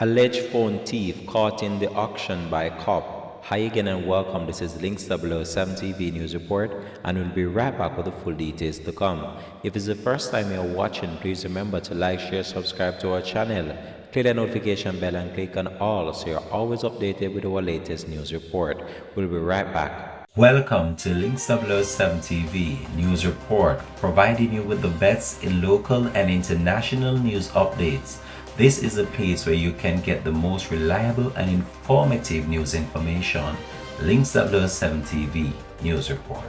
Alleged phone thief caught in the auction by cop. Hi again and welcome. This is Links 007 TV News Report, and we'll be right back with the full details to come. If it's the first time you're watching, please remember to like, share, subscribe to our channel. Click the notification bell and click on all so you're always updated with our latest news report. We'll be right back. Welcome to Links 007 TV News Report, providing you with the best in local and international news updates. This is a place where you can get the most reliable and informative news information. Links 007 TV News Report.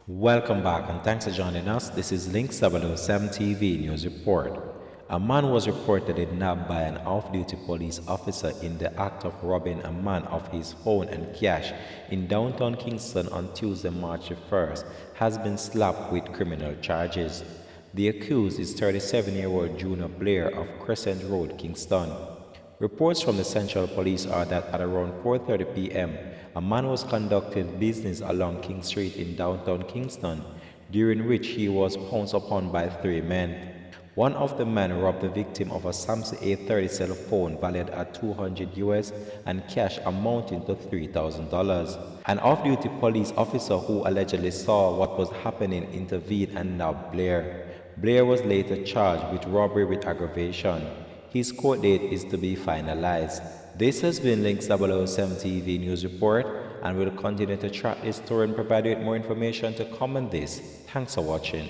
Welcome back and thanks for joining us. This is Links 007 TV News Report. A man was reportedly nabbed by an off-duty police officer in the act of robbing a man of his phone and cash in downtown Kingston on Tuesday, March 1st, has been slapped with criminal charges. The accused is 37-year-old Junior Blair of Crescent Road, Kingston. Reports from the Central Police are that at around 4:30 p.m., a man was conducting business along King Street in downtown Kingston, during which he was pounced upon by three men. One of the men robbed the victim of a Samsung A30 cell phone valued at $200 US and cash amounting to $3,000. An off-duty police officer who allegedly saw what was happening intervened and nabbed Blair. Blair was later charged with robbery with aggravation. His court date is to be finalized. This has been Links 007 TV News Report, and we'll continue to track this story and provide you with more information to comment this. Thanks for watching.